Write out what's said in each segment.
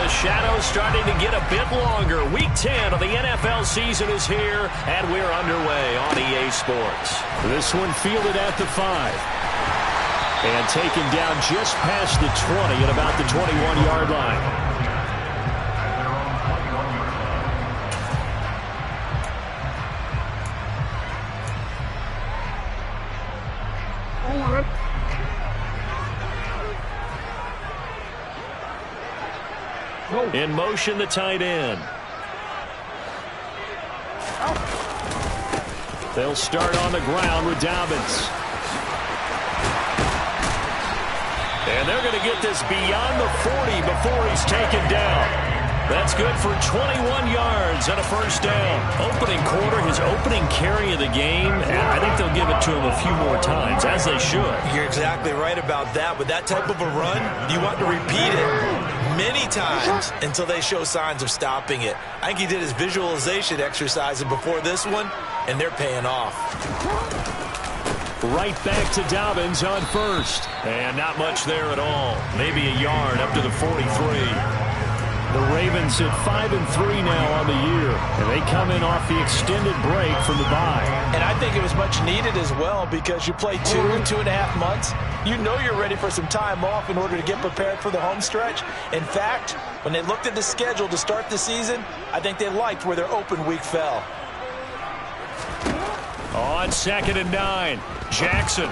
the shadows starting to get a bit longer. Week 10 of the NFL season is here, and we're underway on EA Sports. This one fielded at the 5. And taken down just past the 20 at about the 21-yard line. In motion, the tight end. They'll start on the ground with Dobbins. And they're going to get this beyond the 40 before he's taken down. That's good for 21 yards and a first down. Opening quarter, his opening carry of the game, and I think they'll give it to him a few more times, as they should. You're exactly right about that. With that type of a run, you want to repeat it many times until they show signs of stopping it. I think he did his visualization exercises before this one, and they're paying off. Right back to Dobbins on first. And not much there at all. Maybe a yard up to the 43. The Ravens at 5-3 now on the year, and they come in off the extended break from the bye. And I think it was much needed as well, because you play 2.5 months. You know you're ready for some time off in order to get prepared for the home stretch. In fact, when they looked at the schedule to start the season, I think they liked where their open week fell. On 2nd and 9, Jackson.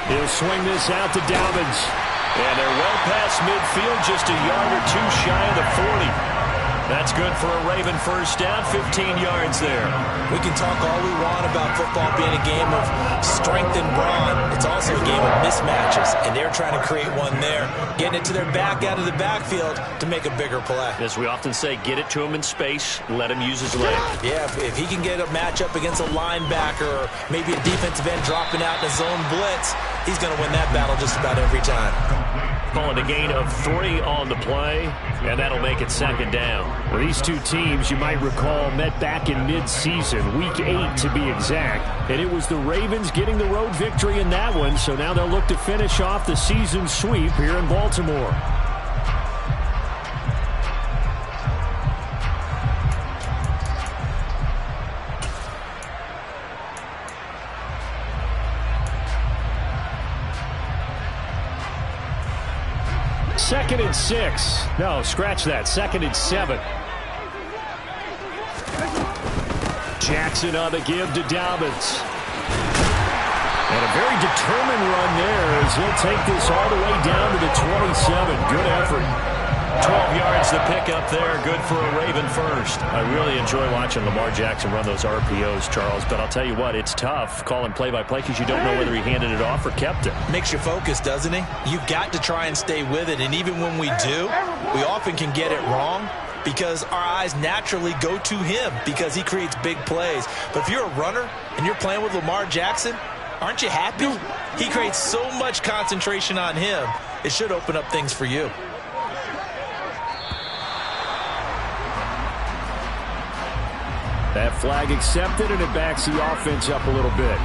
He'll swing this out to Dobbins. And they're well past midfield, just a yard or two shy of the 40. That's good for a Raven first down, 15 yards there. We can talk all we want about football being a game of strength and brawn. It's also a game of mismatches, and they're trying to create one there, getting it to their back out of the backfield to make a bigger play. As we often say, get it to him in space, let him use his leg. Yeah, if he can get a matchup against a linebacker or maybe a defensive end dropping out in a zone blitz, he's going to win that battle just about every time. Calling a gain of 3 on the play, and that'll make it 2nd down. Well, these two teams, you might recall, met back in mid-season, Week 8 to be exact, and it was the Ravens getting the road victory in that one, so now they'll look to finish off the season sweep here in Baltimore. Second and 6. No, scratch that. 2nd and 7. Jackson on the give to Dobbins. And a very determined run there as he'll take this all the way down to the 27. Good effort. 12 yards to pick up there. Good for a Raven first. I really enjoy watching Lamar Jackson run those RPOs, Charles, but I'll tell you what, it's tough calling play-by-play because you don't know whether he handed it off or kept it. Makes you focus, doesn't he? You've got to try and stay with it, and even when we do, we often can get it wrong because our eyes naturally go to him because he creates big plays. But if you're a runner and you're playing with Lamar Jackson, aren't you happy? He creates so much concentration on him, it should open up things for you. That flag accepted, and it backs the offense up a little bit.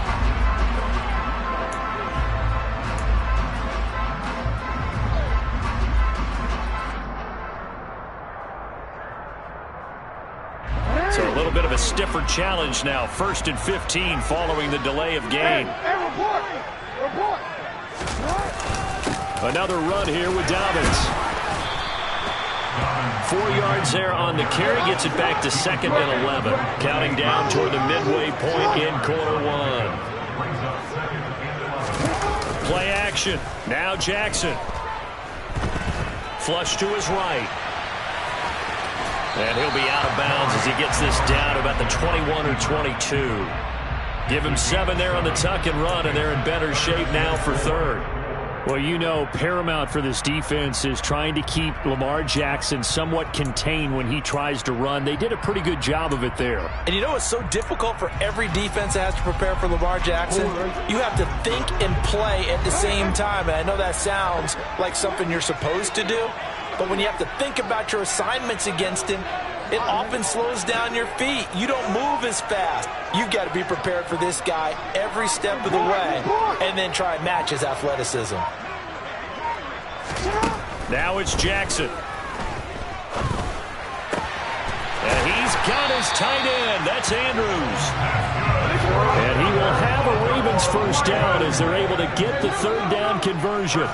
So a little bit of a stiffer challenge now. 1st and 15 following the delay of game. Another run here with Dobbins. 4 yards there on the carry, gets it back to 2nd and 11. Counting down toward the midway point in quarter 1. Play action. Now Jackson. Flush to his right. And he'll be out of bounds as he gets this down to about the 21 or 22. Give him 7 there on the tuck and run, and they're in better shape now for 3rd. Well, you know, paramount for this defense is trying to keep Lamar Jackson somewhat contained when he tries to run. They did a pretty good job of it there. And you know it's so difficult for every defense that has to prepare for Lamar Jackson? You have to think and play at the same time. And I know that sounds like something you're supposed to do, but when you have to think about your assignments against him, it often slows down your feet. You don't move as fast. You've got to be prepared for this guy every step of the way and then try and match his athleticism. Now it's Jackson. And he's got his tight end. That's Andrews. And he will have a Ravens first down as they're able to get the third down conversion.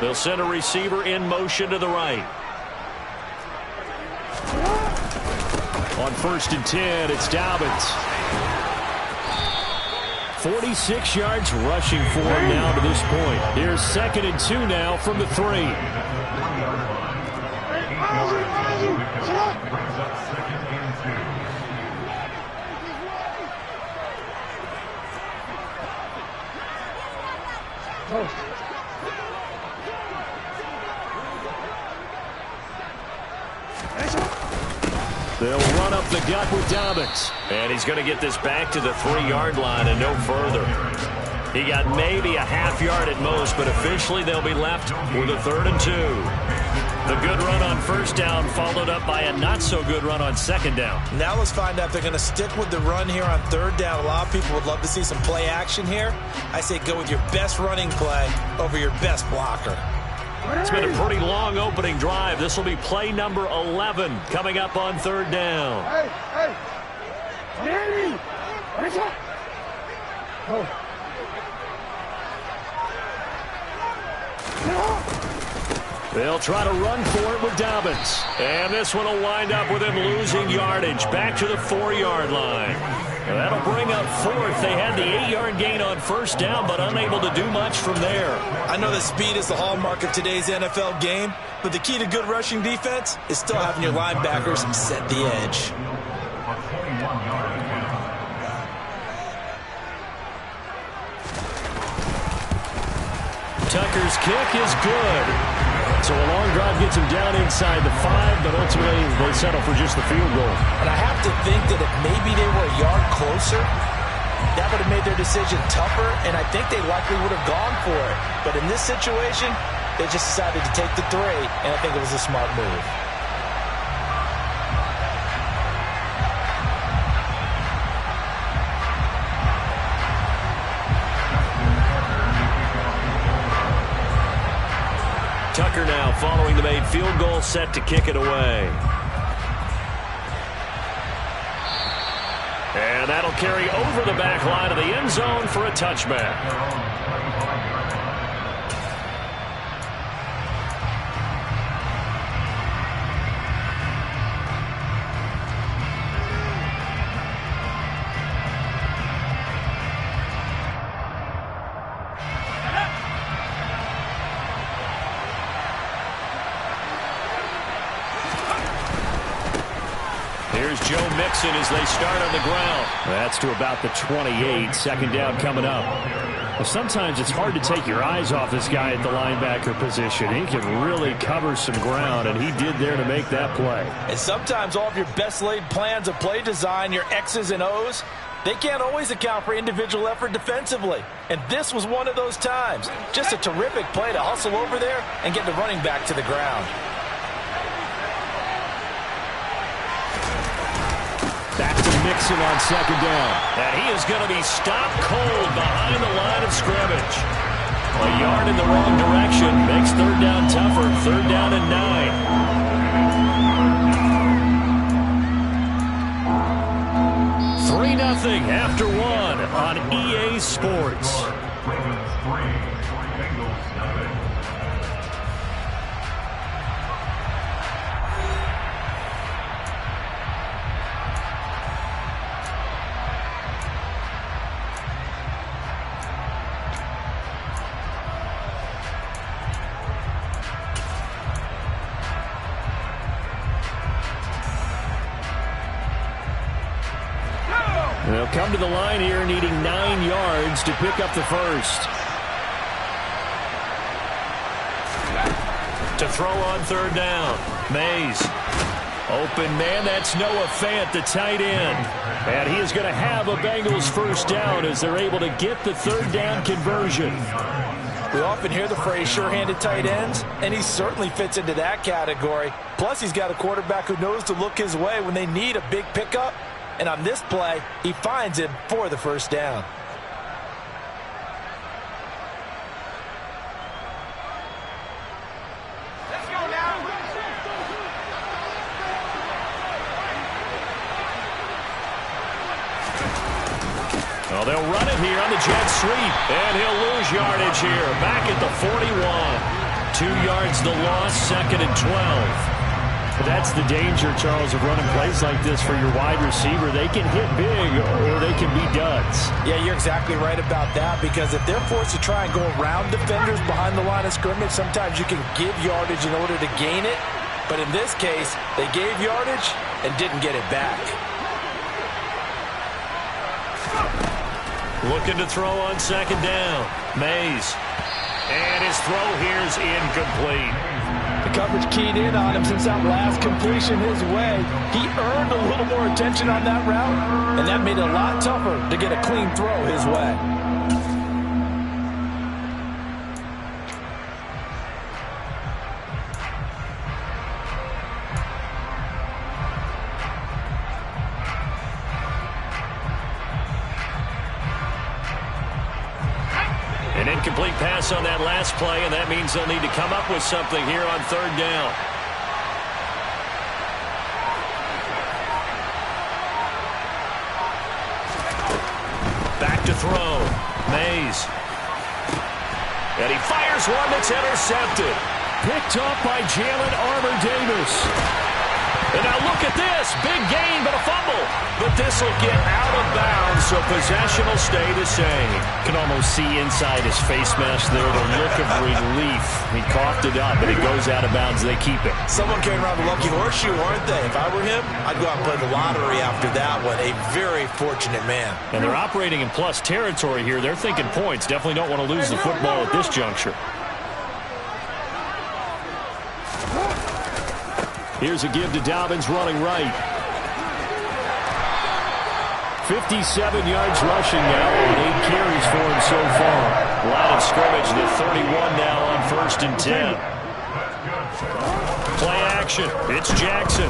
They'll send a receiver in motion to the right. On 1st and 10, it's Dobbins. 46 yards rushing for him now to this point. Here's 2nd and 2 now from the 3. They'll run up the gut with Dobbins. And he's going to get this back to the 3-yard line and no further. He got maybe a half yard at most, but officially they'll be left with a 3rd and 2. The good run on 1st down followed up by a not-so-good run on 2nd down. Now let's find out if they're going to stick with the run here on 3rd down. A lot of people would love to see some play action here. I say go with your best running play over your best blocker. It's been a pretty long opening drive. This will be play number 11 coming up on 3rd down. Hey! Danny! They'll try to run for it with Dobbins. And this one will wind up with him losing yardage back to the 4-yard line. And that'll bring up 4th. They had the 8-yard gain on 1st down, but unable to do much from there. I know that speed is the hallmark of today's NFL game, but the key to good rushing defense is still having your linebackers set the edge. Tucker's kick is good. So a long drive gets him down inside the 5, but ultimately they settle for just the field goal. And I have to think that if maybe they were a yard closer, that would have made their decision tougher, and I think they likely would have gone for it. But in this situation, they just decided to take the 3, and I think it was a smart move. Tucker now following the made field goal, set to kick it away. And that'll carry over the back line of the end zone for a touchback. Here's Joe Mixon as they start on the ground. That's to about the 28. 2nd down coming up. Well, sometimes it's hard to take your eyes off this guy at the linebacker position. He can really cover some ground, and he did there to make that play. And sometimes all of your best laid plans of play design, your X's and O's, they can't always account for individual effort defensively. And this was one of those times. Just a terrific play to hustle over there and get the running back to the ground. Back to Mixon on 2nd down. And he is going to be stopped cold behind the line of scrimmage. A yard in the wrong direction makes 3rd down tougher. 3rd down and 9. 3-0 after 1 on EA Sports. They'll come to the line here needing 9 yards to pick up the first. To throw on 3rd down. Mays. Open man, that's Noah Fant, the tight end. And he is going to have a Bengals first down as they're able to get the 3rd down conversion. We often hear the phrase sure-handed tight ends, and he certainly fits into that category. Plus, he's got a quarterback who knows to look his way when they need a big pickup. And on this play, he finds him for the first down. Well, they'll run it here on the jet sweep, and he'll lose yardage here. Back at the 41. 2 yards the loss, 2nd and 12. That's the danger, Charles, of running plays like this for your wide receiver. They can hit big or they can be duds. Yeah, you're exactly right about that, because if they're forced to try and go around defenders behind the line of scrimmage, sometimes you can give yardage in order to gain it. But in this case, they gave yardage and didn't get it back. Looking to throw on 2nd down. Mays. And his throw here is incomplete. The coverage keyed in on him since that last completion his way. He earned a little more attention on that route, and that made it a lot tougher to get a clean throw his way. An incomplete pass on that last play, and that means they'll need to come up with something here on 3rd down. Back to throw. Mays. And he fires one that's intercepted. Picked up by Jalen Armour-Davis. And now look at this. Big gain, but a fumble. But this will get out of bounds, so possession will stay the same. Can almost see inside his face mask there the look of relief. He coughed it up, but it goes out of bounds. They keep it. Someone came around the lucky horseshoe, aren't they? If I were him, I'd go out and play the lottery after that one. A very fortunate man. And they're operating in plus territory here. They're thinking points. Definitely don't want to lose the football at this juncture. Here's a give to Dobbins running right. 57 yards rushing now on 8 carries for him so far. Line of scrimmage, the 31 now on 1st and 10. Play action. It's Jackson.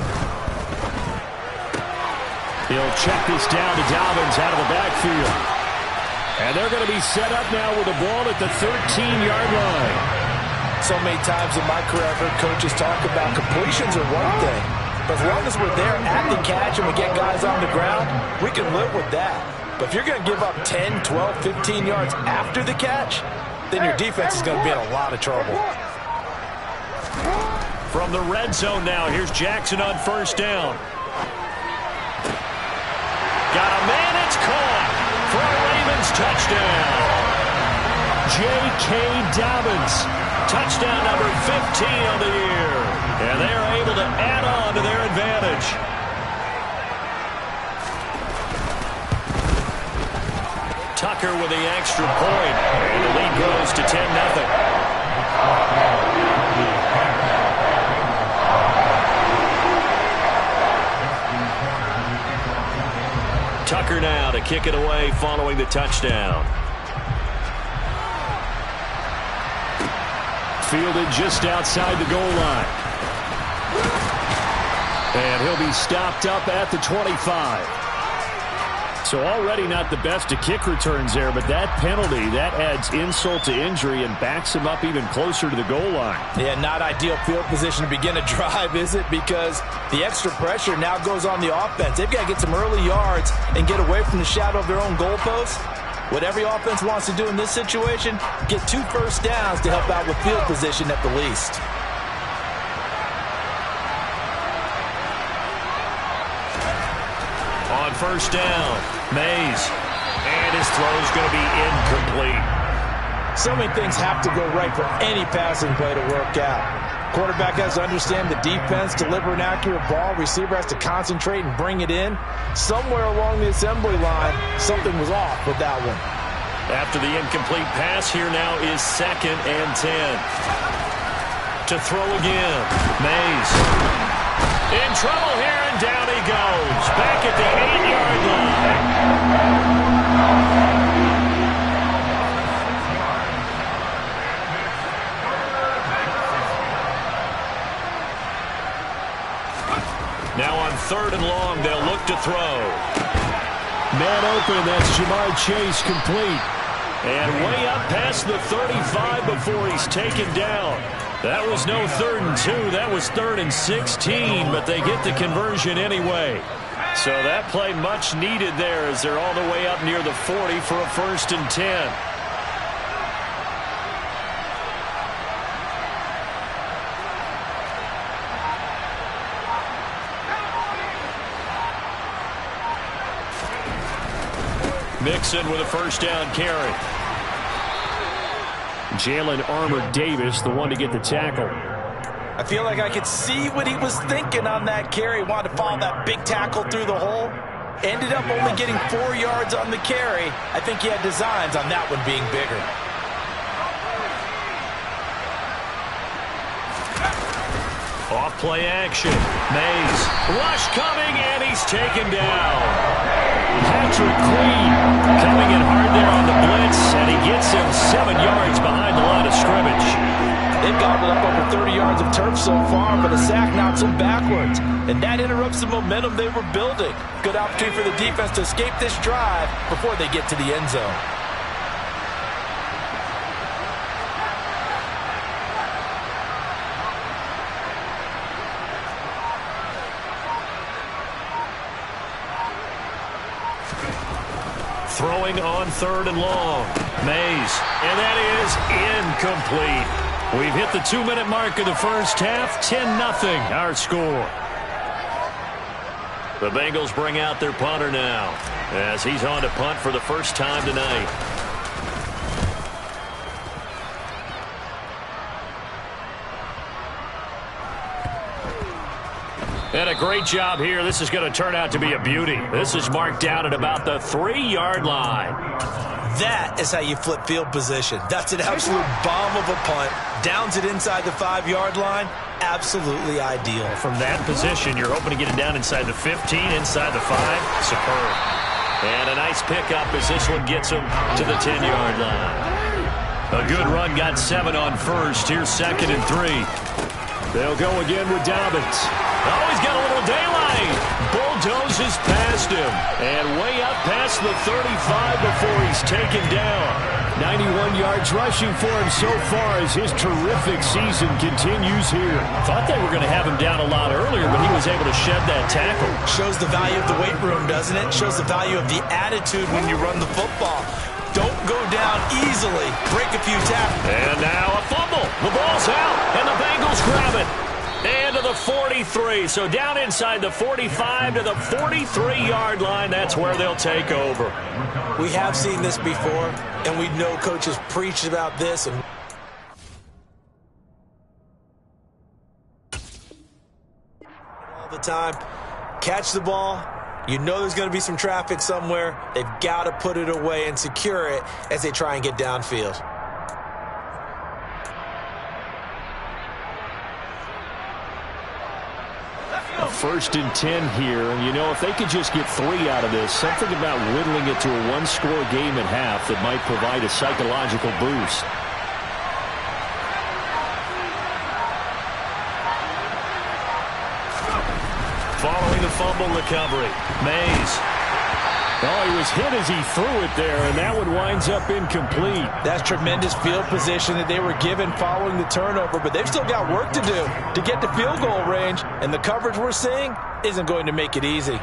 He'll check this down to Dobbins out of the backfield. And they're going to be set up now with the ball at the 13-yard line. So many times in my career I've heard coaches talk about completions are one thing, but as long as we're there at the catch and we get guys on the ground, we can live with that. But if you're going to give up 10, 12, 15 yards after the catch, then your defense is going to be in a lot of trouble. From the red zone now, here's Jackson on 1st down. Got a man, it's caught for a Ravens touchdown. J.K. Dobbins. Touchdown number 15 on the year. And they are able to add on to their advantage. Tucker with the extra point. And the lead grows to 10-0. Tucker now to kick it away following the touchdown. Fielded just outside the goal line. And he'll be stopped up at the 25. So already not the best of kick returns there, but that penalty, that adds insult to injury and backs him up even closer to the goal line. Yeah, not ideal field position to begin a drive, is it? Because the extra pressure now goes on the offense. They've got to get some early yards and get away from the shadow of their own goalposts. What every offense wants to do in this situation, get 2 first downs to help out with field position at the least. On 1st down, Mays. And his throw's going to be incomplete. So many things have to go right for any passing play to work out. Quarterback has to understand the defense, deliver an accurate ball. Receiver has to concentrate and bring it in. Somewhere along the assembly line, something was off with that one. After the incomplete pass, here now is 2nd and 10. To throw again, Mays. In trouble here, and down he goes. Back at the 8-yard line. Now on 3rd and long, they'll look to throw. Man open, that's Jamar Chase complete. And way up past the 35 before he's taken down. That was no 3rd and 2, that was 3rd and 16, but they get the conversion anyway. So that play much needed there as they're all the way up near the 40 for a 1st and 10. Mixon with a 1st down carry. Jalen Armour Davis, the one to get the tackle. I feel like I could see what he was thinking on that carry. Wanted to follow that big tackle through the hole. Ended up only getting 4 yards on the carry. I think he had designs on that one being bigger. Off play action. Mays. Rush coming, and he's taken down. Patrick Queen coming in hard there on the blitz, and he gets him 7 yards behind the line of scrimmage. They've gobbled up over 30 yards of turf so far, but a sack knocks them backwards. And that interrupts the momentum they were building. Good opportunity for the defense to escape this drive before they get to the end zone. Throwing on 3rd and long. Mays. And that is incomplete. We've hit the 2-minute mark of the first half. 10-0 our score. The Bengals bring out their punter now as he's on to punt for the first time tonight. And a great job here. This is going to turn out to be a beauty. This is marked down at about the 3-yard line. That is how you flip field position. That's an absolute bomb of a punt. Downs it inside the 5-yard line. Absolutely ideal. From that position, you're hoping to get it down inside the 15, inside the 5. Superb. And a nice pickup as this one gets him to the 10-yard line. A good run, got 7 on first. Here's 2nd and 3. They'll go again with Dobbins. Oh, he's got a little daylight. Bulldozes past him. And way up past the 35 before he's taken down. 91 yards rushing for him so far as his terrific season continues here. Thought they were going to have him down a lot earlier, but he was able to shed that tackle. Shows the value of the weight room, doesn't it? Shows the value of the attitude when you run the football. Don't go down easily. Break a few tackles. And now a fumble. The ball's out, and the Bengals grab it. And to the 43. So down inside the 45 to the 43-yard line. That's where they'll take over. We have seen this before, and we know coaches preach about this. And all the time, catch the ball. You know there's going to be some traffic somewhere. They've got to put it away and secure it as they try and get downfield. A 1st and 10 here, and you know, if they could just get 3 out of this, something about whittling it to a 1-score game at half that might provide a psychological boost. Following the fumble recovery, Mays. Oh, he was hit as he threw it there, and that one winds up incomplete. That's tremendous field position that they were given following the turnover, but they've still got work to do to get to field goal range, and the coverage we're seeing isn't going to make it easy.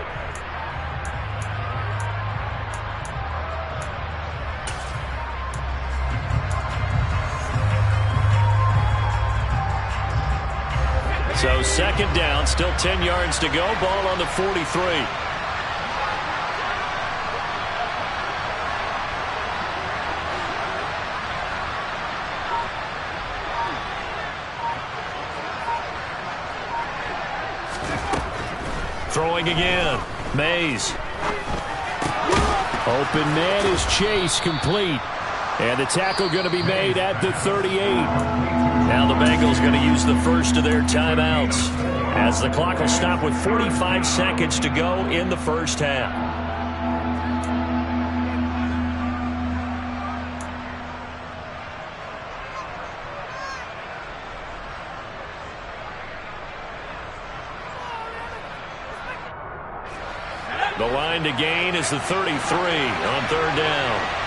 So 2nd down, still 10 yards to go, ball on the 43. Throwing again. Mays. Open man is Chase, complete. And the tackle going to be made at the 38. Now the Bengals going to use the first of their timeouts as the clock will stop with 45 seconds to go in the first half. The line to gain is the 33 on 3rd down.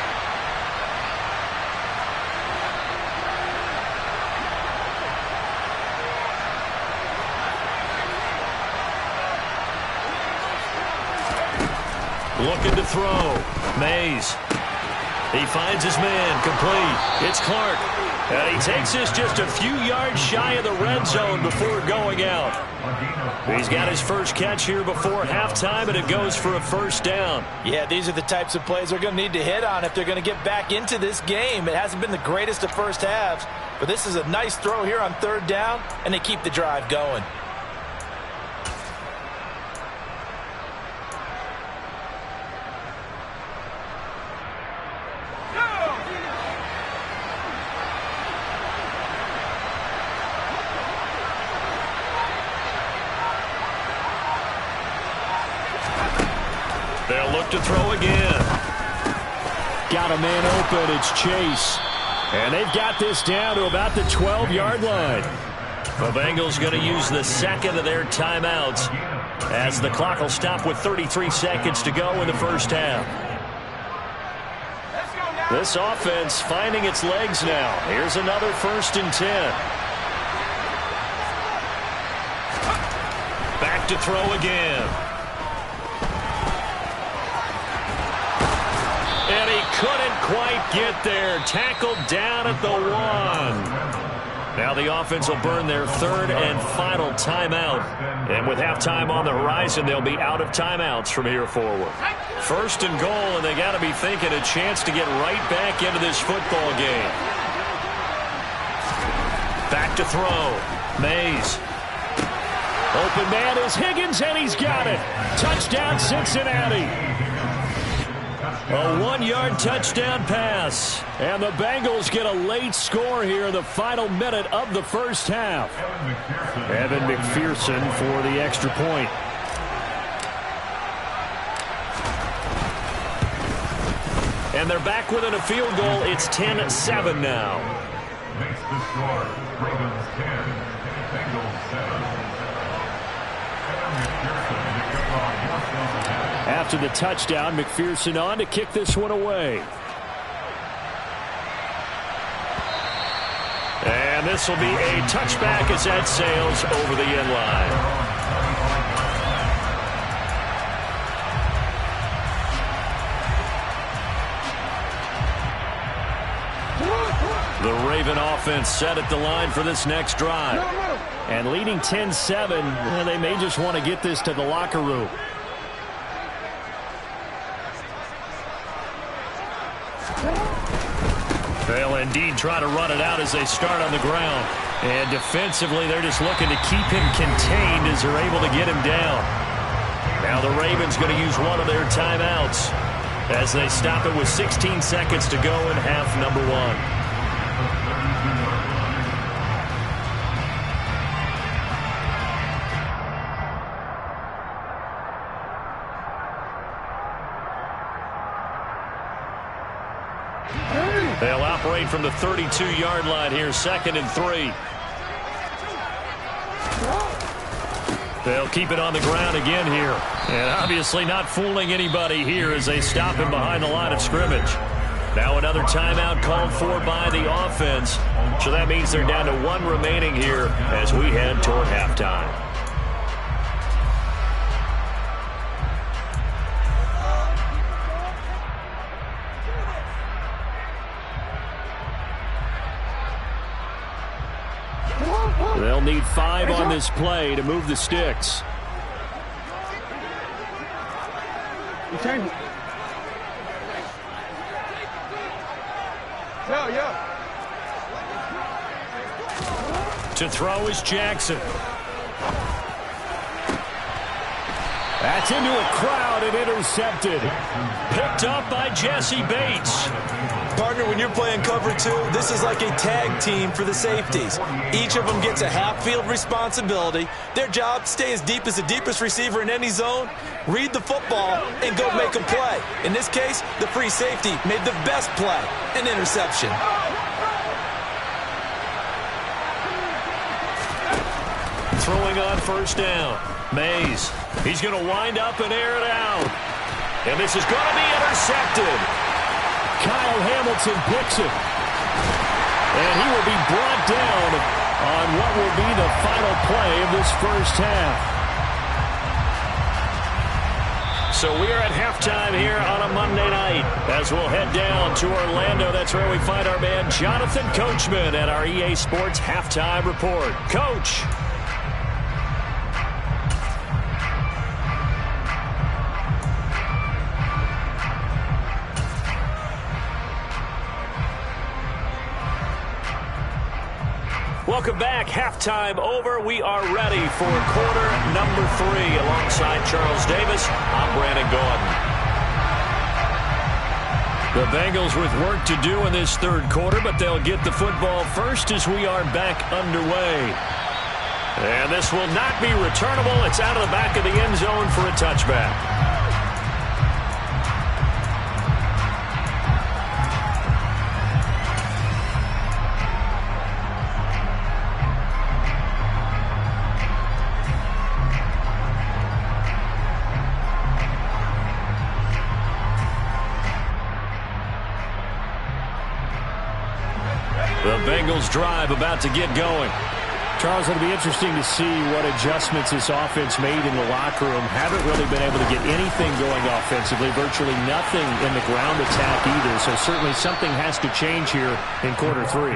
Looking to throw. Mays. He finds his man. Complete. It's Clark. And he takes this just a few yards shy of the red zone before going out. He's got his first catch here before halftime, and it goes for a first down. Yeah, these are the types of plays they're going to need to hit on if they're going to get back into this game. It hasn't been the greatest of first halves, but this is a nice throw here on third down, and they keep the drive going. They'll look to throw again. Got a man open. It's Chase. And they've got this down to about the 12-yard line. The Bengals going to use the second of their timeouts as the clock will stop with 33 seconds to go in the first half. This offense finding its legs now. Here's another 1st and 10. Back to throw again. And he couldn't quite get there. Tackled down at the 1. Now the offense will burn their 3rd and final timeout. And with halftime on the horizon, they'll be out of timeouts from here forward. 1st and goal, and they got to be thinking a chance to get right back into this football game. Back to throw. Mays. Open man is Higgins, and he's got it. Touchdown, Cincinnati. A 1-yard touchdown pass. And the Bengals get a late score here in the final minute of the first half. Evan McPherson for the extra point. And they're back within a field goal. It's 10-7 now. Makes the score. Ravens 10, Bengals 7. After the touchdown, McPherson on to kick this one away. And this will be a touchback as that sails over the end line. The Raven offense set at the line for this next drive. And leading 10-7, they may just want to get this to the locker room. They'll indeed try to run it out as they start on the ground. And defensively, they're just looking to keep him contained as they're able to get him down. Now the Ravens going to use one of their timeouts as they stop it with 16 seconds to go in half number 1. They'll operate from the 32-yard line here, 2nd and 3. They'll keep it on the ground again here. And obviously not fooling anybody here as they stop him behind the line of scrimmage. Now another timeout called for by the offense. So that means they're down to 1 remaining here as we head toward halftime. They'll need 5 on this play to move the sticks. To throw is Jackson. That's into a crowd and intercepted. Picked up by Jesse Bates. Partner, when you're playing cover 2, this is like a tag team for the safeties. Each of them gets a half-field responsibility. Their job, stay as deep as the deepest receiver in any zone, read the football, and go make a play. In this case, the free safety made the best play, an interception. Throwing on 1st down. Mays. He's going to wind up and air it out. And this is going to be intercepted. Kyle Hamilton picks it. And he will be brought down on what will be the final play of this first half. So we are at halftime here on a Monday night as we'll head down to Orlando. That's where we find our man Jonathan Coachman at our EA Sports Halftime Report. Coach. Welcome back. Halftime over. We are ready for quarter number 3. Alongside Charles Davis, I'm Brandon Gaudin. The Bengals with work to do in this third quarter, but they'll get the football first as we are back underway. And this will not be returnable. It's out of the back of the end zone for a touchback. The Bengals drive about to get going. Charles, it'll be interesting to see what adjustments this offense made in the locker room. Haven't really been able to get anything going offensively, virtually nothing in the ground attack either. So certainly something has to change here in quarter 3.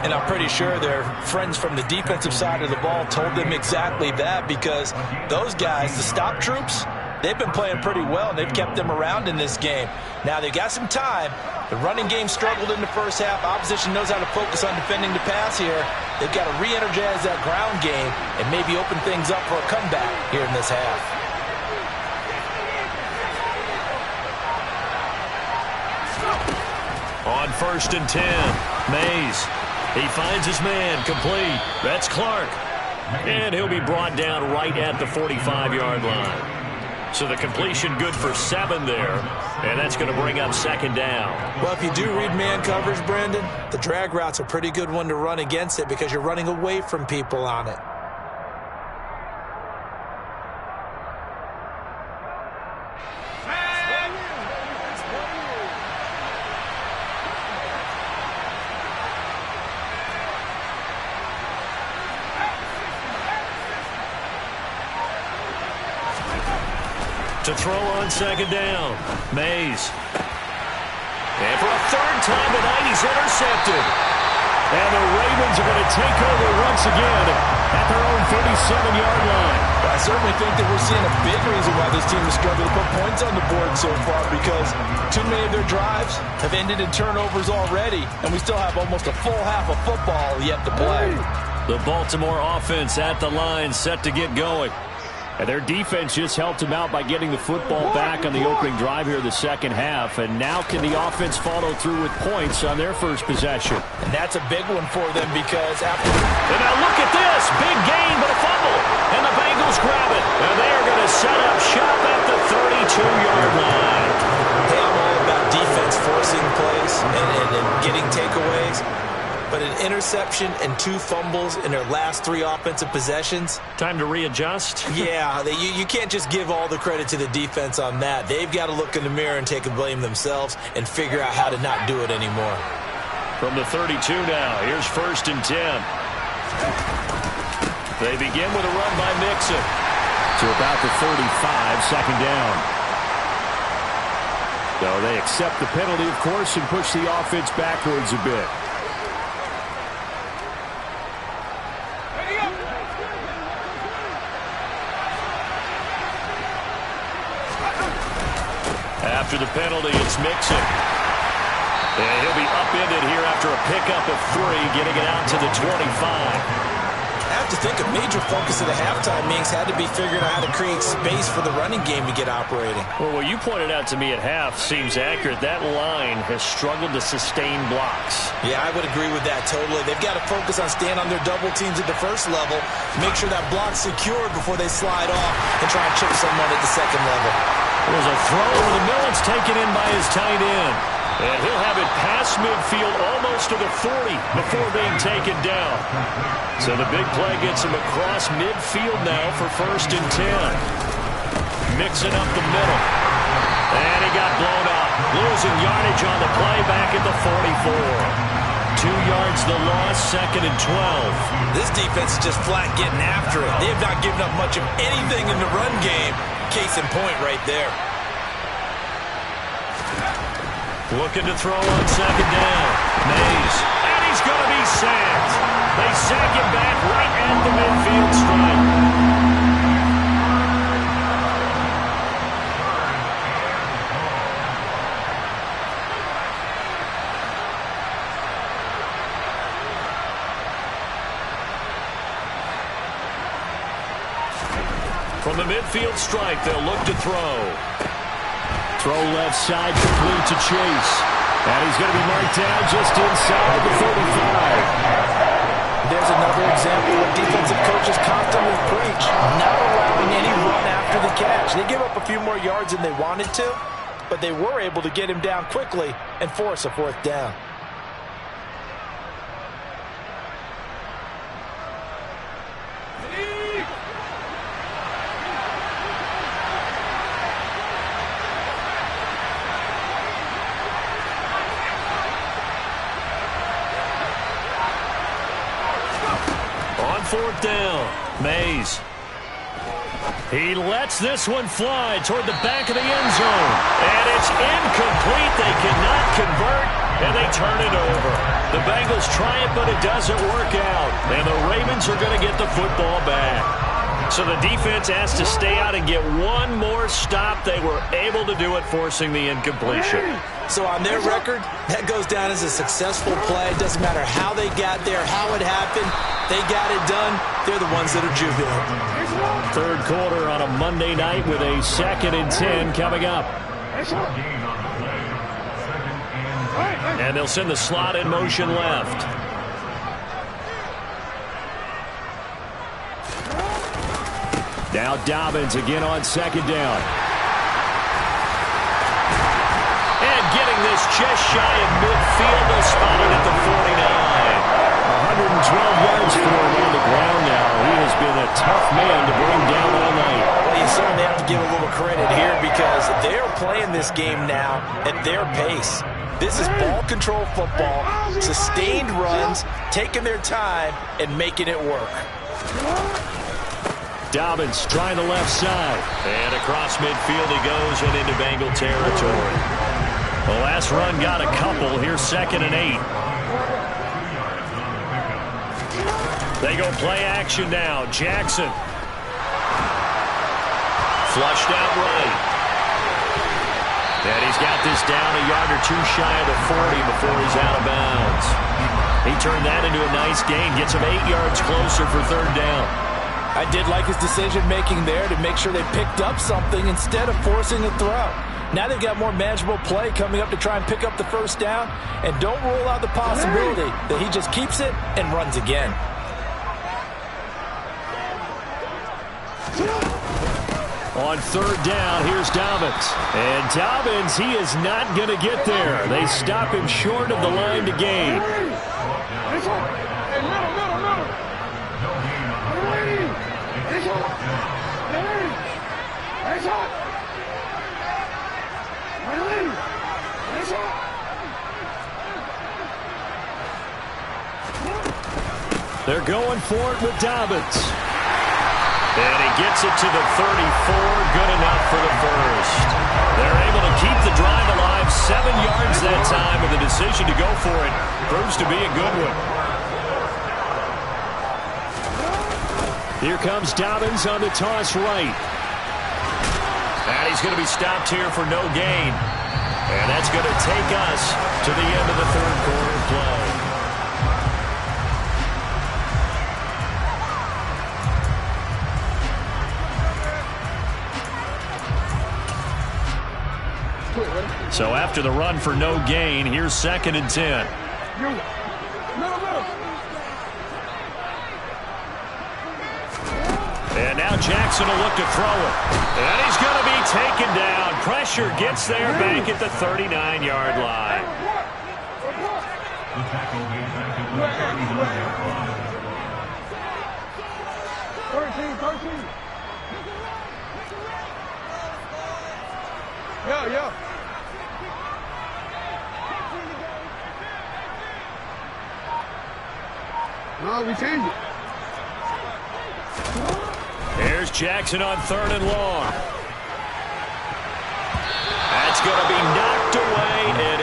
And I'm pretty sure their friends from the defensive side of the ball told them exactly that, because those guys, the stop troops, they've been playing pretty well, and they've kept them around in this game. Now, they've got some time. The running game struggled in the first half. Opposition knows how to focus on defending the pass here. They've got to re-energize that ground game and maybe open things up for a comeback here in this half. On 1st and 10, Mays. He finds his man, complete. That's Clark. And he'll be brought down right at the 45-yard line. So the completion good for 7 there, and that's going to bring up 2nd down. Well, if you do read man coverage, Brandon, the drag route's a pretty good one to run against it because you're running away from people on it. To throw on 2nd down, Mays. And for a 3rd time tonight, he's intercepted. And the Ravens are going to take over once again at their own 37-yard line. I certainly think that we're seeing a big reason why this team has struggled to put points on the board so far, because too many of their drives have ended in turnovers already, and we still have almost a full half of football yet to play. The Baltimore offense at the line, set to get going. And their defense just helped them out by getting the football back on the opening drive here in the second half. And now can the offense follow through with points on their first possession? And that's a big one for them, because after... And now look at this. Big gain, but a fumble. And the Bengals grab it. And they are going to set up shop at the 32-yard line. Hey, I'm all about defense forcing plays and getting takeaways. But an interception and 2 fumbles in their last 3 offensive possessions. Time to readjust? Yeah, you can't just give all the credit to the defense on that. They've got to look in the mirror and take the blame themselves and figure out how to not do it anymore. From the 32 now, here's 1st and 10. They begin with a run by Mixon. To about the 35, 2nd down. So they accept the penalty, of course, and push the offense backwards a bit. After the penalty, it's Mixon. And he'll be upended here after a pickup of 3, getting it out to the 25. I have to think a major focus of the halftime meetings had to be figuring out how to create space for the running game to get operating. Well, what you pointed out to me at half seems accurate. That line has struggled to sustain blocks. Yeah, I would agree with that totally. They've got to focus on staying on their double teams at the first level, make sure that block's secured before they slide off and try and chip someone at the second level. There's a throw over the middle. It's taken in by his tight end. And he'll have it past midfield almost to the 40 before being taken down. So the big play gets him across midfield now for 1st and 10. Mixing up the middle. And he got blown up. Losing yardage on the play back at the 44. 2 yards the loss, 2nd and 12. This defense is just flat getting after it. They have not given up much of anything in the run game. Case in point right there. Looking to throw on second down. Mays. And he's going to be sacked. They sack him back right at the midfield stripe. From the midfield stripe, they'll look to throw. Throw left side, complete to Chase. And he's going to be marked down just inside the 35. There's another example of defensive coaches constantly preach, not allowing any run after the catch. They give up a few more yards than they wanted to, but they were able to get him down quickly and force a fourth down. Fourth down. Mays. He lets this one fly toward the back of the end zone. And it's incomplete. They cannot convert, and they turn it over. The Bengals try it, but it doesn't work out. And the Ravens are going to get the football back. So the defense has to stay out and get one more stop. They were able to do it, forcing the incompletion. So on their record, that goes down as a successful play. It doesn't matter how they got there, how it happened. They got it done. They're the ones that are jubilant. Third quarter on a Monday night with a 2nd and 10 coming up. And they'll send the slot in motion left. Now Dobbins again on second down. And getting this just shy of midfield, they'll spot it at the 49. 112 yards for him on the ground now. He has been a tough man to bring down all night. Well, you certainly have to give a little credit here because they're playing this game now at their pace. This is ball control football, sustained runs, taking their time, and making it work. Dobbins trying the left side. And across midfield he goes and into Bengal territory. The last run got a couple. Here's 2nd and 8. They go play action now. Jackson. Flushed out right. And he's got this down a yard or two shy of the 40 before he's out of bounds. He turned that into a nice gain. Gets him 8 yards closer for third down. I did like his decision-making there to make sure they picked up something instead of forcing a throw. Now they've got more manageable play coming up to try and pick up the first down. And don't rule out the possibility that he just keeps it and runs again. On third down, here's Dobbins. And Dobbins, he is not going to get there. They stop him short of the line to gain. They're going for it with Dobbins. And he gets it to the 34. Good enough for the first. They're able to keep the drive alive. 7 yards that time, and the decision to go for it proves to be a good one. Here comes Dobbins on the toss right. And he's going to be stopped here for no gain. And that's going to take us to the end of the third quarter play. So after the run for no gain, here's 2nd and 10. And now Jackson will look to throw it. And he's going to be taken down. Pressure gets there back at the 39-yard line. The tackle made back at the 39-yard line. 13. Yeah. No, we changed it. Here's Jackson on 3rd and long. That's going to be knocked away and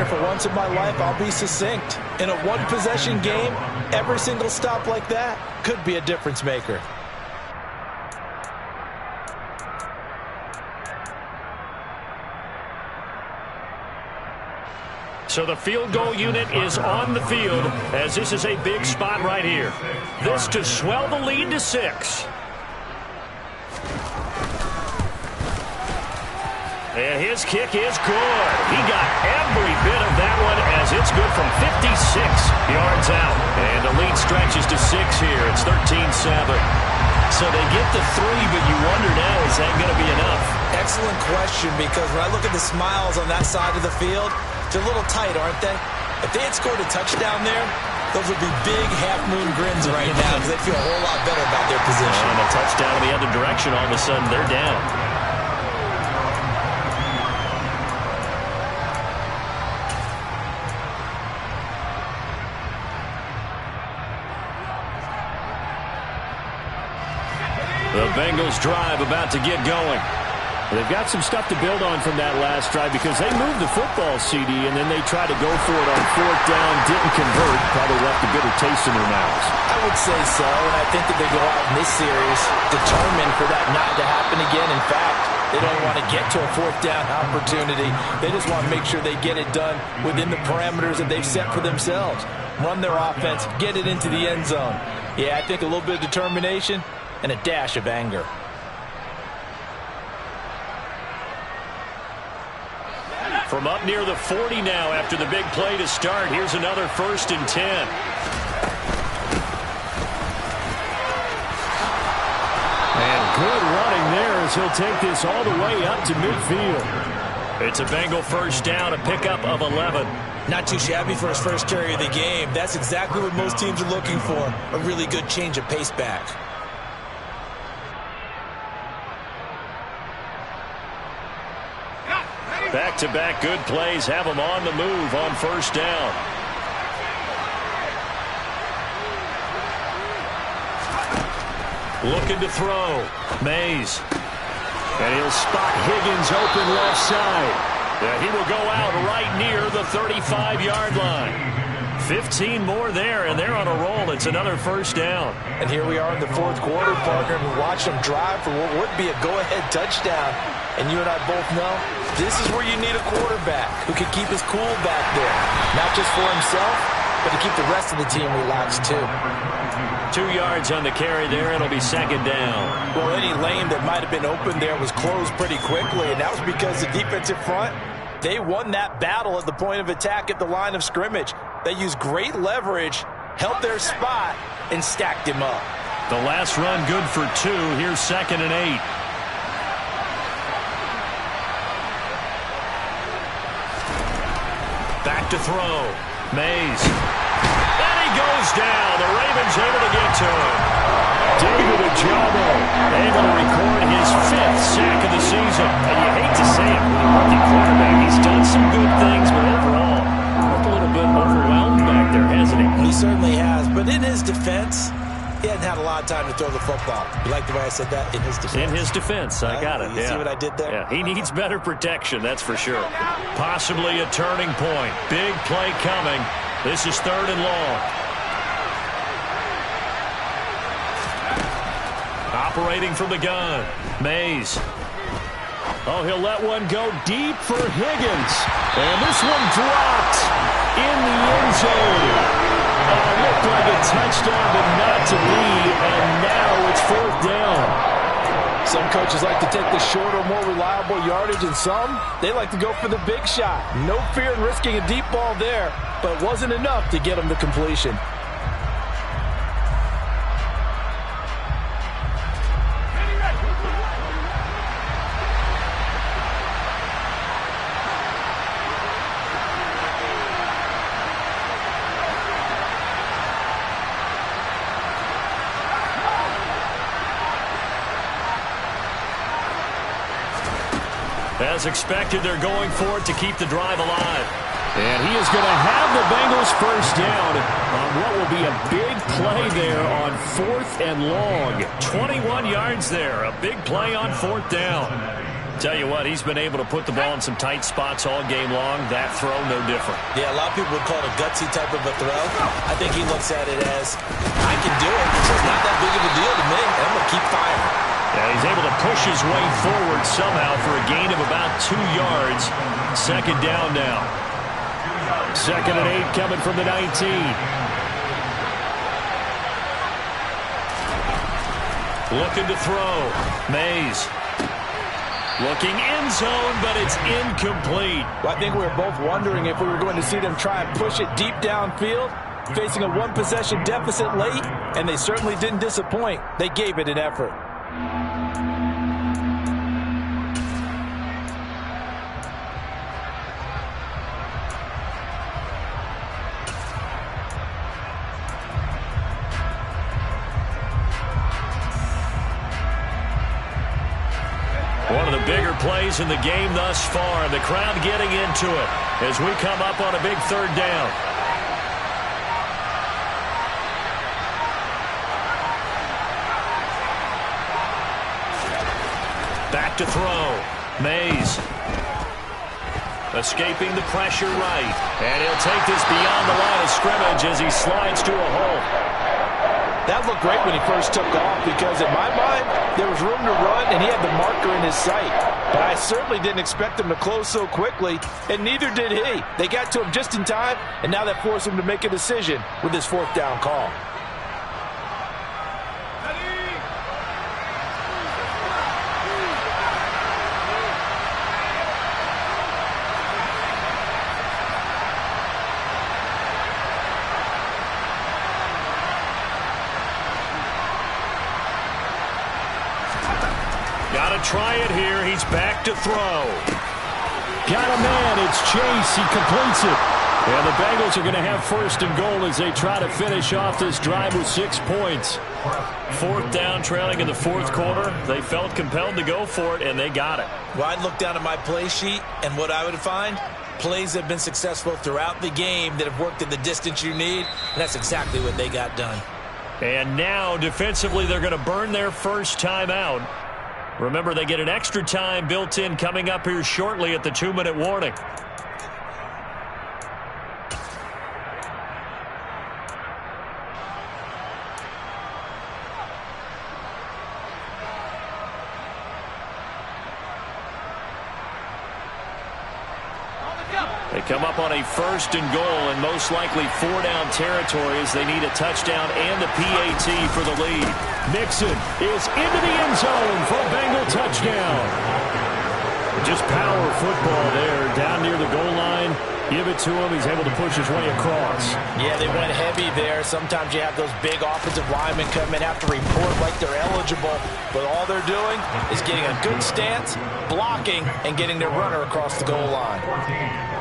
Partner, for once in my life, I'll be succinct. In a one-possession game, every single stop like that could be a difference maker. So the field goal unit is on the field as this is a big spot right here. This to swell the lead to 6. And his kick is good. He got every bit of that one as it's good from 56 yards out. And the lead stretches to 6 here. It's 13-7. So they get the 3, but you wonder now, is that going to be enough? Excellent question, because when I look at the smiles on that side of the field, they're a little tight, aren't they? If they had scored a touchdown there, those would be big half-moon grins right now because they feel a whole lot better about their position. And a touchdown in the other direction, all of a sudden they're down. The Bengals drive about to get going. They've got some stuff to build on from that last drive because they moved the football, CD, and then they tried to go for it on 4th down, didn't convert, probably left a bitter taste in their mouths. I would say so, and I think that they go out in this series determined for that not to happen again. In fact, they don't want to get to a 4th down opportunity. They just want to make sure they get it done within the parameters that they've set for themselves. Run their offense, get it into the end zone. Yeah, I think a little bit of determination and a dash of anger. From up near the 40 now after the big play to start. Here's another 1st and 10. And good running there as he'll take this all the way up to midfield. It's a Bengal 1st down, a pickup of 11. Not too shabby for his first carry of the game. That's exactly what most teams are looking for, a really good change of pace back. Back-to-back good plays have them on the move on 1st down. Looking to throw. Mays. And he'll spot Higgins open left side. Yeah, he will go out right near the 35-yard line. 15 more there, and they're on a roll. It's another 1st down. And here we are in the 4th quarter, partner. We watch them drive for what would be a go-ahead touchdown. And you and I both know this is where you need a quarterback who can keep his cool back there. Not just for himself, but to keep the rest of the team relaxed too. 2 yards on the carry there. It'll be 2nd down. Well, any lane that might have been open there was closed pretty quickly, and that was because the defensive front, they won that battle at the point of attack at the line of scrimmage. They used great leverage, held their spot, and stacked him up. The last run good for 2. Here's 2nd and 8. Back to throw. Mays. And he goes down. The Ravens able to get to him. David Ojabo able to record his 5th sack of the season. And you hate to say it with a rookie quarterback. He's done some good things, but overall, looked a little bit overwhelmed back there, hasn't he? He certainly has. But in his defense, he hadn't had a lot of time to throw the football. You like the way I said that? In his defense. In his defense. I got it. You see what I did there? Yeah, he needs better protection, that's for sure. Possibly a turning point. Big play coming. This is 3rd and long. Operating from the gun. Mays. Oh, he'll let one go deep for Higgins. And this one dropped in the end zone. Looked like a touchdown, but not to be, and now it's 4th down. Some coaches like to take the shorter, more reliable yardage, and some, they like to go for the big shot. No fear in risking a deep ball there, but it wasn't enough to get them to completion. As expected, they're going for it to keep the drive alive. And he is going to have the Bengals 1st down on what will be a big play there on 4th and long. 21 yards there, a big play on 4th down. Tell you what, he's been able to put the ball in some tight spots all game long. That throw, no different. Yeah, a lot of people would call it a gutsy type of a throw. I think he looks at it as, I can do it, so it's not that big of a deal to me. I'm going to keep firing. Yeah, he's able to push his way forward somehow for a gain of about 2 yards. Second down now. 2nd and 8 coming from the 19. Looking to throw. Mays. Looking end zone, but it's incomplete. Well, I think we were both wondering if we were going to see them try and push it deep downfield, facing a one-possession deficit late, and they certainly didn't disappoint. They gave it an effort. One of the bigger plays in the game thus far. The crowd getting into it as we come up on a big 3rd down. Back to throw. Mays. Escaping the pressure right. And he'll take this beyond the line of scrimmage as he slides to a hole. That looked great when he first took off because, in my mind, there was room to run and he had the marker in his sight. But I certainly didn't expect him to close so quickly, and neither did he. They got to him just in time, and now that forced him to make a decision with his 4th down call. Try it here. He's back to throw. Got a man. It's Chase. He completes it. And the Bengals are going to have 1st and goal as they try to finish off this drive with 6 points. 4th down, trailing in the 4th quarter. They felt compelled to go for it, and they got it. Well, I'd look down at my play sheet, and what I would find, plays have been successful throughout the game that have worked in the distance you need, and that's exactly what they got done. And now, defensively, they're going to burn their first timeout. Remember, they get an extra time built in coming up here shortly at the 2-minute warning. They come up on a 1st and goal and most likely 4-down territory as they need a touchdown and the PAT for the lead. Mixon is into the end zone for a Bengal touchdown. Just power football there down near the goal line. Give it to him. He's able to push his way across. Yeah, they went heavy there. Sometimes you have those big offensive linemen come in, have to report like they're eligible. But all they're doing is getting a good stance, blocking, and getting their runner across the goal line. 13.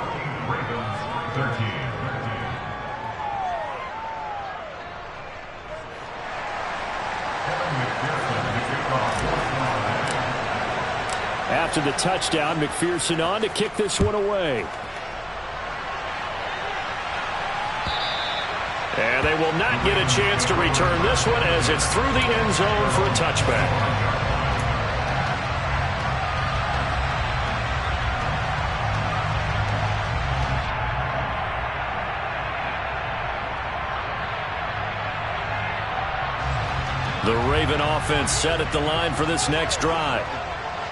After the touchdown, McPherson on to kick this one away. And they will not get a chance to return this one as it's through the end zone for a touchback. The Raven offense set at the line for this next drive.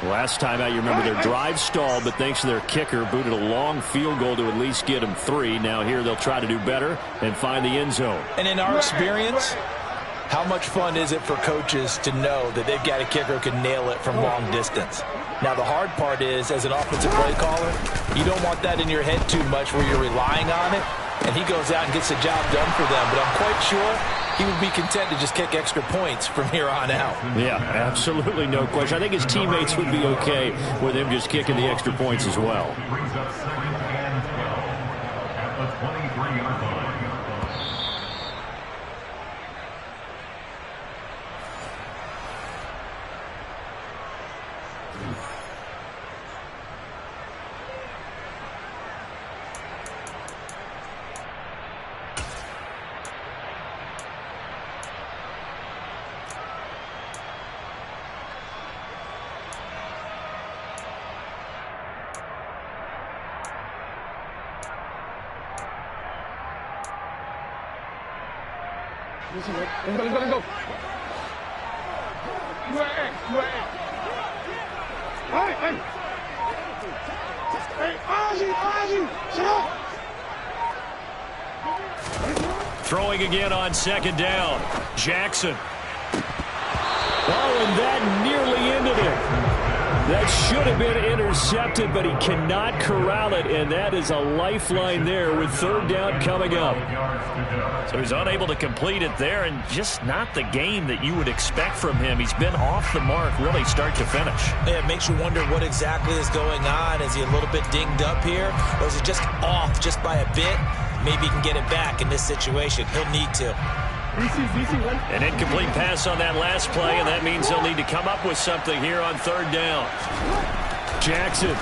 Last time out, you remember their drive stalled, but thanks to their kicker, booted a long field goal to at least get them 3. Now here they'll try to do better and find the end zone. And in our experience, how much fun is it for coaches to know that they've got a kicker who can nail it from long distance? Now, the hard part is, as an offensive play caller, you don't want that in your head too much where you're relying on it, and he goes out and gets the job done for them. But I'm quite sure he would be content to just kick extra points from here on out. Yeah, absolutely no question. I think his teammates would be okay with him just kicking the extra points as well. Brings up 2nd and 12 at the 23-yard line. Let's go. Throwing again on second down. Jackson. Oh, and that nearly ended it. That should have been intercepted, but he cannot corral it, and that is a lifeline there with third down coming up. So he's unable to complete it there, and just not the game that you would expect from him. He's been off the mark really start to finish. Yeah, it makes you wonder what exactly is going on. Is he a little bit dinged up here, or is it just off just by a bit? Maybe he can get it back in this situation. He'll need to. An incomplete pass on that last play, and that means they'll need to come up with something here on third down. Jackson.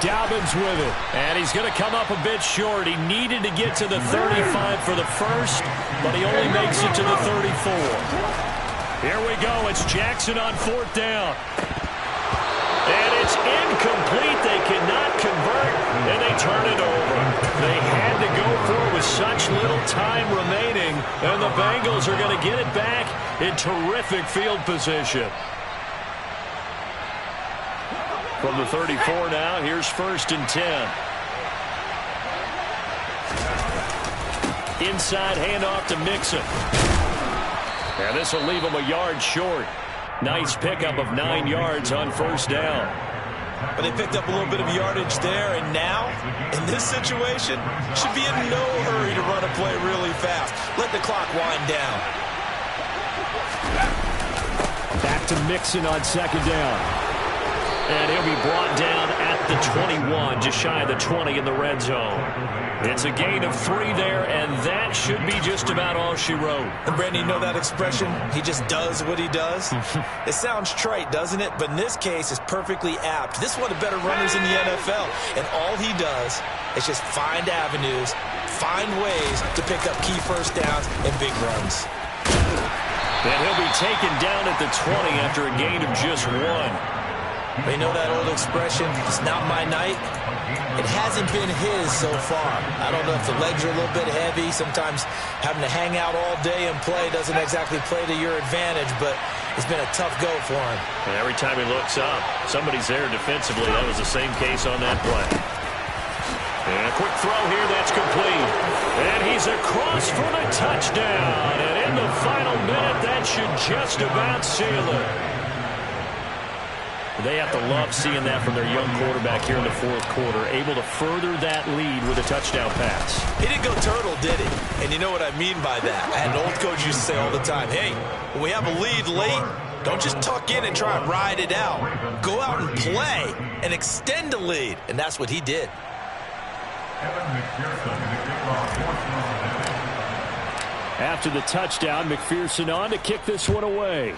Dobbins with it. And he's going to come up a bit short. He needed to get to the 35 for the first, but he only makes it to the 34. Here we go. It's Jackson on fourth down. And it's incomplete. They cannot convert, and they turn it over. They had to go for it with such little time remaining, and the Bengals are going to get it back in terrific field position. From the 34 now, here's first and 10. Inside handoff to Mixon. And this will leave him a yard short. Nice pickup of 9 yards on first down. But they picked up a little bit of yardage there, and now, in this situation, should be in no hurry to run a play really fast. Let the clock wind down. Back to Mixon on second down. And he'll be brought down at the 21, just shy of the 20 in the red zone. It's a gain of 3 there, and that should be just about all she wrote. And Brandon, you know that expression? He just does what he does? It sounds trite, doesn't it? But in this case, it's perfectly apt. This is one of the better runners in the NFL, and all he does is just find avenues, find ways to pick up key first downs and big runs. And he'll be taken down at the 20 after a gain of just 1. But you know that old expression, it's not my night? It hasn't been his so far. I don't know if the legs are a little bit heavy. Sometimes having to hang out all day and play doesn't exactly play to your advantage, but it's been a tough go for him. And every time he looks up, somebody's there defensively. That was the same case on that play. And a quick throw here, that's complete. And he's across for the touchdown. And in the final minute, that should just about seal it. They have to love seeing that from their young quarterback here in the fourth quarter, able to further that lead with a touchdown pass. He didn't go turtle, did he? And you know what I mean by that. I had an old coach used to say all the time, hey, when we have a lead late, don't just tuck in and try and ride it out. Go out and play and extend the lead. And that's what he did. After the touchdown, McPherson on to kick this one away.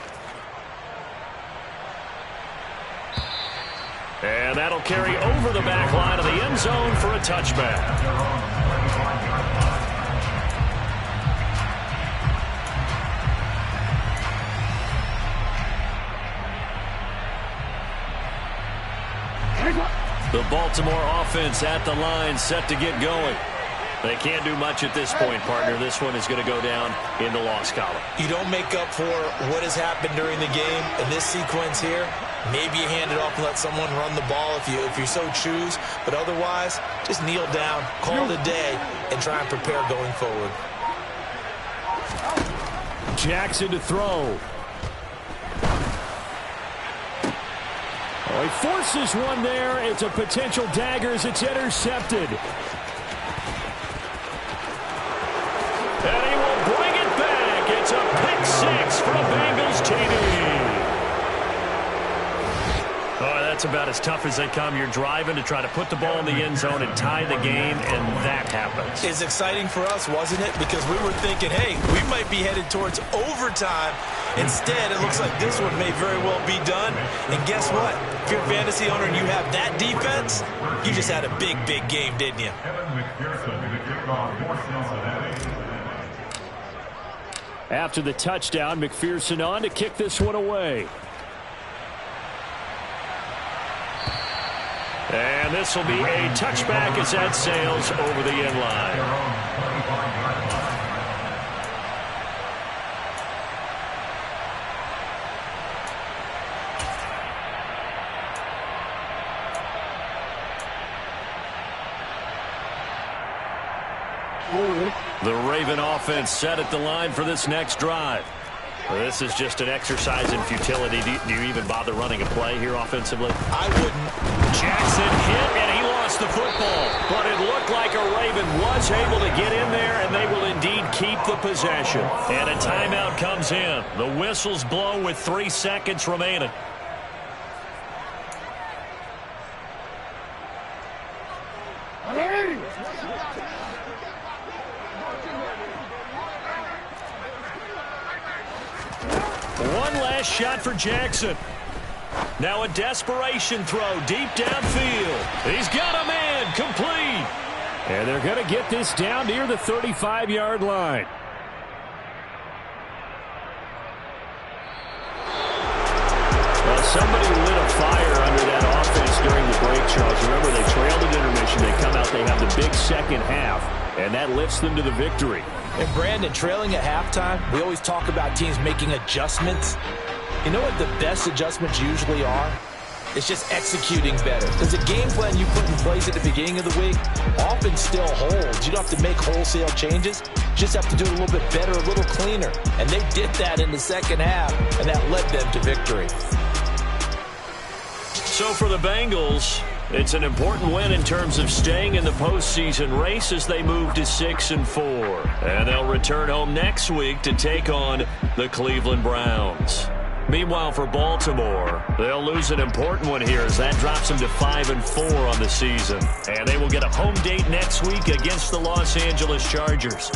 And that'll carry over the back line of the end zone for a touchback. The Baltimore offense at the line, set to get going. They can't do much at this point, partner. This one is going to go down in the loss column. You don't make up for what has happened during the game in this sequence here. Maybe you hand it off and let someone run the ball if you so choose. But otherwise, just kneel down, call it a day, and try and prepare going forward. Jackson to throw. Oh, he forces one there. It's a potential dagger as it's intercepted. And he will bring it back. It's a pick six for a Bengals TD. Oh, that's about as tough as they come. You're driving to try to put the ball in the end zone and tie the game, and that happens. It's exciting for us, wasn't it? Because we were thinking, hey, we might be headed towards overtime. Instead, it looks like this one may very well be done. And guess what? If you're a fantasy owner and you have that defense, you just had a big, big game, didn't you? After the touchdown, McPherson on to kick this one away. And this will be a touchback as that sails over the end line. The Raven offense set at the line for this next drive. This is just an exercise in futility. Do you even bother running a play here offensively? I wouldn't. Jackson hit, and he lost the football. But it looked like a Raven was able to get in there, and they will indeed keep the possession. And a timeout comes in. The whistles blow with 3 seconds remaining. One last shot for Jackson. Now a desperation throw deep downfield. He's got a man, complete. And they're going to get this down near the 35-yard line. Well, somebody lit a fire under that offense during the break, Charles. Remember, they trailed at intermission. They come out, they have the big second half, and that lifts them to the victory. And Brandon, trailing at halftime, we always talk about teams making adjustments. You know what the best adjustments usually are? It's just executing better. Because the game plan you put in place at the beginning of the week often still holds. You don't have to make wholesale changes. You just have to do it a little bit better, a little cleaner. And they did that in the second half, and that led them to victory. So for the Bengals, it's an important win in terms of staying in the postseason race as they move to 6-4. And they'll return home next week to take on the Cleveland Browns. Meanwhile, for Baltimore, they'll lose an important one here as that drops them to 5-4 on the season. And they will get a home date next week against the Los Angeles Chargers.